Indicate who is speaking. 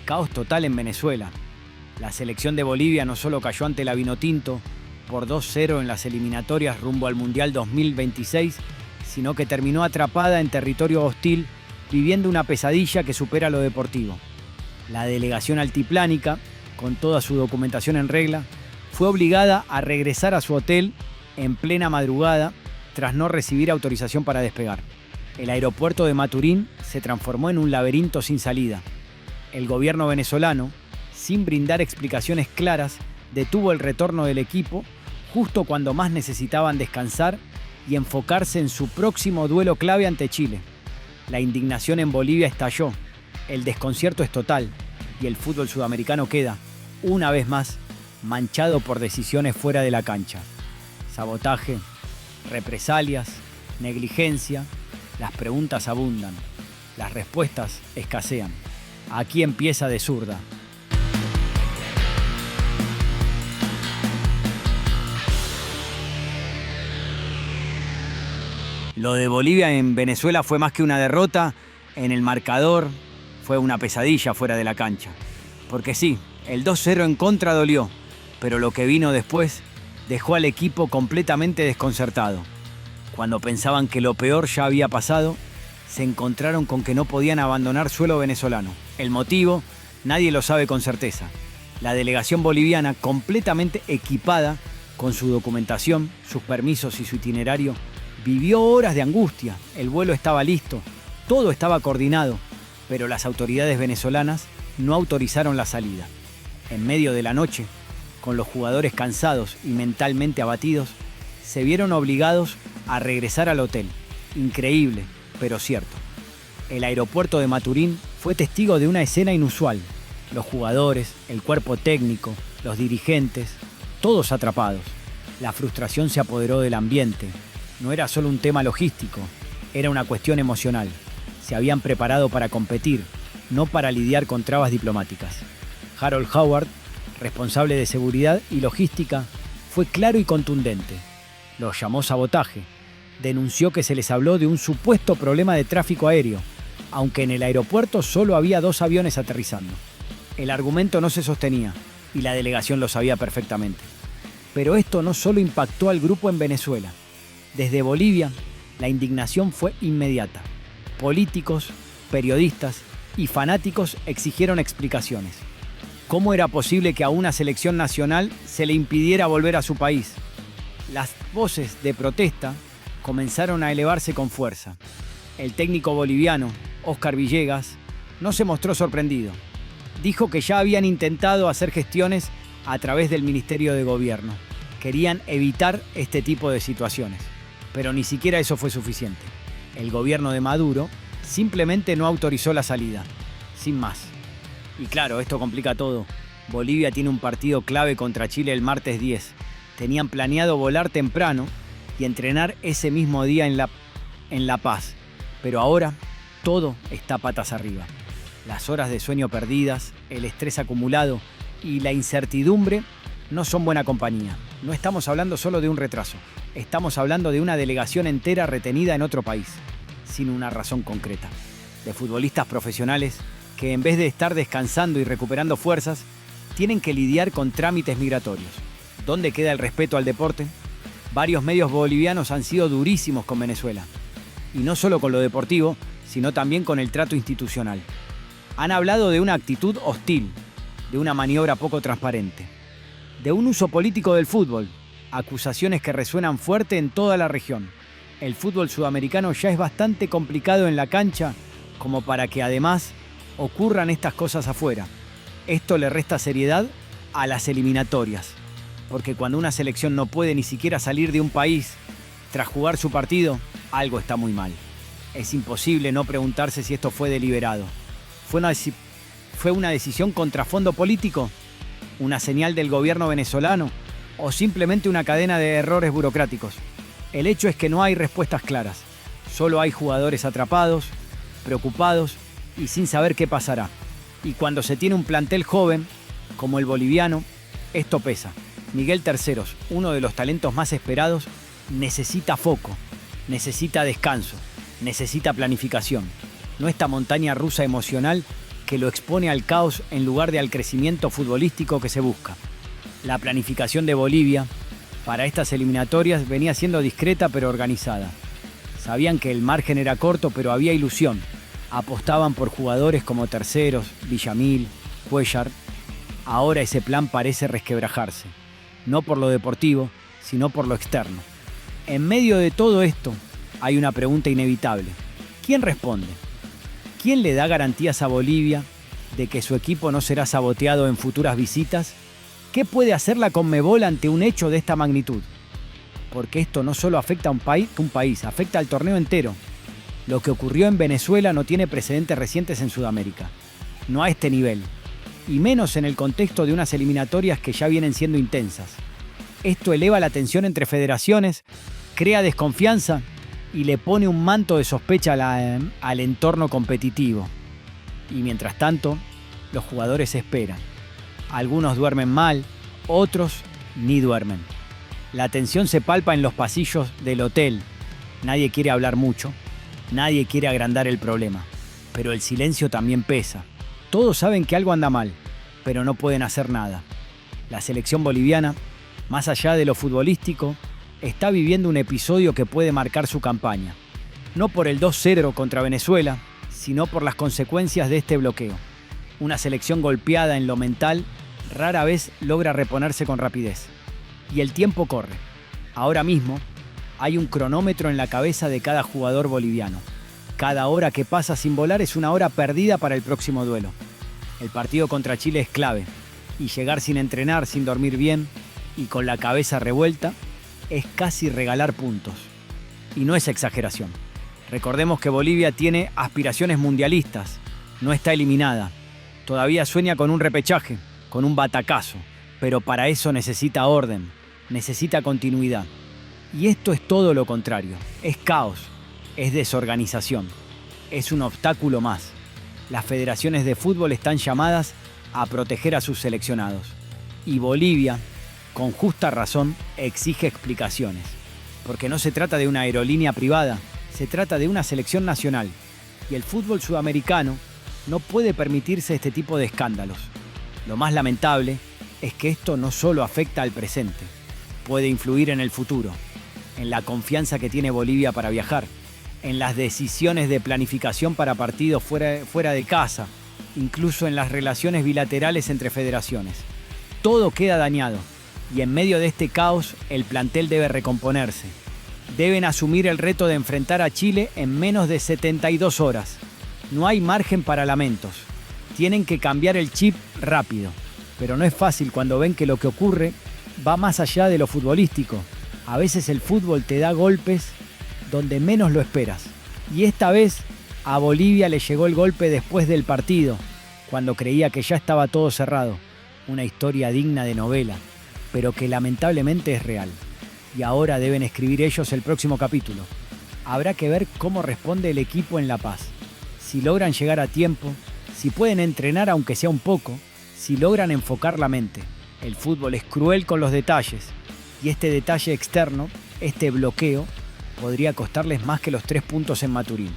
Speaker 1: Caos total en Venezuela. La selección de Bolivia no solo cayó ante la Vinotinto por 2-0 en las eliminatorias rumbo al Mundial 2026, sino que terminó atrapada en territorio hostil, viviendo una pesadilla que supera lo deportivo. La delegación altiplánica, con toda su documentación en regla, fue obligada a regresar a su hotel en plena madrugada tras no recibir autorización para despegar. El aeropuerto de Maturín se transformó en un laberinto sin salida. El gobierno venezolano, sin brindar explicaciones claras, detuvo el retorno del equipo justo cuando más necesitaban descansar y enfocarse en su próximo duelo clave ante Chile. La indignación en Bolivia estalló, el desconcierto es total y el fútbol sudamericano queda, una vez más, manchado por decisiones fuera de la cancha. Sabotaje, represalias, negligencia, las preguntas abundan, las respuestas escasean. Aquí empieza de zurda. Lo de Bolivia en Venezuela fue más que una derrota en el marcador, fue una pesadilla fuera de la cancha. Porque sí, el 2-0 en contra dolió, pero lo que vino después dejó al equipo completamente desconcertado. Cuando pensaban que lo peor ya había pasado, se encontraron con que no podían abandonar suelo venezolano. El motivo, nadie lo sabe con certeza. La delegación boliviana, completamente equipada con su documentación, sus permisos y su itinerario, vivió horas de angustia. El vuelo estaba listo, todo estaba coordinado, pero las autoridades venezolanas no autorizaron la salida. En medio de la noche, con los jugadores cansados y mentalmente abatidos, se vieron obligados a regresar al hotel. Increíble, pero cierto. El aeropuerto de Maturín fue testigo de una escena inusual. Los jugadores, el cuerpo técnico, los dirigentes, todos atrapados. La frustración se apoderó del ambiente. No era solo un tema logístico, era una cuestión emocional. Se habían preparado para competir, no para lidiar con trabas diplomáticas. Harold Howard, responsable de seguridad y logística, fue claro y contundente. Los llamó sabotaje. Denunció que se les habló de un supuesto problema de tráfico aéreo, aunque en el aeropuerto solo había 2 aviones aterrizando. El argumento no se sostenía y la delegación lo sabía perfectamente. Pero esto no solo impactó al grupo en Venezuela. Desde Bolivia, la indignación fue inmediata. Políticos, periodistas y fanáticos exigieron explicaciones. ¿Cómo era posible que a una selección nacional se le impidiera volver a su país? Las voces de protesta comenzaron a elevarse con fuerza. El técnico boliviano, Óscar Villegas, no se mostró sorprendido. Dijo que ya habían intentado hacer gestiones a través del Ministerio de Gobierno. Querían evitar este tipo de situaciones. Pero ni siquiera eso fue suficiente. El gobierno de Maduro simplemente no autorizó la salida. Sin más. Y claro, esto complica todo. Bolivia tiene un partido clave contra Chile el martes 10. Tenían planeado volar temprano y entrenar ese mismo día en La Paz. Pero ahora todo está patas arriba. Las horas de sueño perdidas, el estrés acumulado y la incertidumbre no son buena compañía. No estamos hablando solo de un retraso. Estamos hablando de una delegación entera retenida en otro país, sin una razón concreta. De futbolistas profesionales que en vez de estar descansando y recuperando fuerzas, tienen que lidiar con trámites migratorios. ¿Dónde queda el respeto al deporte? Varios medios bolivianos han sido durísimos con Venezuela. Y no solo con lo deportivo, sino también con el trato institucional. Han hablado de una actitud hostil, de una maniobra poco transparente, de un uso político del fútbol, acusaciones que resuenan fuerte en toda la región. El fútbol sudamericano ya es bastante complicado en la cancha como para que además ocurran estas cosas afuera. Esto le resta seriedad a las eliminatorias, porque cuando una selección no puede ni siquiera salir de un país tras jugar su partido, algo está muy mal. Es imposible no preguntarse si esto fue deliberado. ¿Fue una decisión contra fondo político? ¿Una señal del gobierno venezolano? ¿O simplemente una cadena de errores burocráticos? El hecho es que no hay respuestas claras. Solo hay jugadores atrapados, preocupados y sin saber qué pasará. Y cuando se tiene un plantel joven, como el boliviano, esto pesa. Miguel Terceros, uno de los talentos más esperados, necesita foco, necesita descanso, necesita planificación. No esta montaña rusa emocional que lo expone al caos en lugar de al crecimiento futbolístico que se busca. La planificación de Bolivia para estas eliminatorias venía siendo discreta pero organizada. Sabían que el margen era corto, pero había ilusión. Apostaban por jugadores como Terceros, Villamil, Cuellar. Ahora ese plan parece resquebrajarse, no por lo deportivo, sino por lo externo. En medio de todo esto, hay una pregunta inevitable. ¿Quién responde? ¿Quién le da garantías a Bolivia de que su equipo no será saboteado en futuras visitas? ¿Qué puede hacer la Conmebol ante un hecho de esta magnitud? Porque esto no solo afecta a un país, afecta al torneo entero. Lo que ocurrió en Venezuela no tiene precedentes recientes en Sudamérica. No a este nivel. Y menos en el contexto de unas eliminatorias que ya vienen siendo intensas. Esto eleva la tensión entre federaciones, crea desconfianza y le pone un manto de sospecha al entorno competitivo. Y mientras tanto, los jugadores esperan. Algunos duermen mal, otros ni duermen. La tensión se palpa en los pasillos del hotel. Nadie quiere hablar mucho, nadie quiere agrandar el problema. Pero el silencio también pesa. Todos saben que algo anda mal, pero no pueden hacer nada. La selección boliviana, más allá de lo futbolístico, está viviendo un episodio que puede marcar su campaña. No por el 2-0 contra Venezuela, sino por las consecuencias de este bloqueo. Una selección golpeada en lo mental rara vez logra reponerse con rapidez. Y el tiempo corre. Ahora mismo hay un cronómetro en la cabeza de cada jugador boliviano. Cada hora que pasa sin volar es una hora perdida para el próximo duelo. El partido contra Chile es clave. Y llegar sin entrenar, sin dormir bien y con la cabeza revuelta es casi regalar puntos. Y no es exageración. Recordemos que Bolivia tiene aspiraciones mundialistas. No está eliminada. Todavía sueña con un repechaje, con un batacazo. Pero para eso necesita orden, necesita continuidad. Y esto es todo lo contrario. Es caos, es desorganización. Es un obstáculo más. Las federaciones de fútbol están llamadas a proteger a sus seleccionados. Y Bolivia, con justa razón, exige explicaciones. Porque no se trata de una aerolínea privada, se trata de una selección nacional. Y el fútbol sudamericano no puede permitirse este tipo de escándalos. Lo más lamentable es que esto no solo afecta al presente, puede influir en el futuro, en la confianza que tiene Bolivia para viajar, en las decisiones de planificación para partidos fuera de casa, incluso en las relaciones bilaterales entre federaciones. Todo queda dañado y en medio de este caos el plantel debe recomponerse. Deben asumir el reto de enfrentar a Chile en menos de 72 horas. No hay margen para lamentos. Tienen que cambiar el chip rápido. Pero no es fácil cuando ven que lo que ocurre va más allá de lo futbolístico. A veces el fútbol te da golpes donde menos lo esperas. Y esta vez a Bolivia le llegó el golpe después del partido, cuando creía que ya estaba todo cerrado. Una historia digna de novela, pero que lamentablemente es real. Y ahora deben escribir ellos el próximo capítulo. Habrá que ver cómo responde el equipo en La Paz. Si logran llegar a tiempo, si pueden entrenar aunque sea un poco, si logran enfocar la mente. El fútbol es cruel con los detalles, y este detalle externo, este bloqueo, podría costarles más que los 3 puntos en Maturín.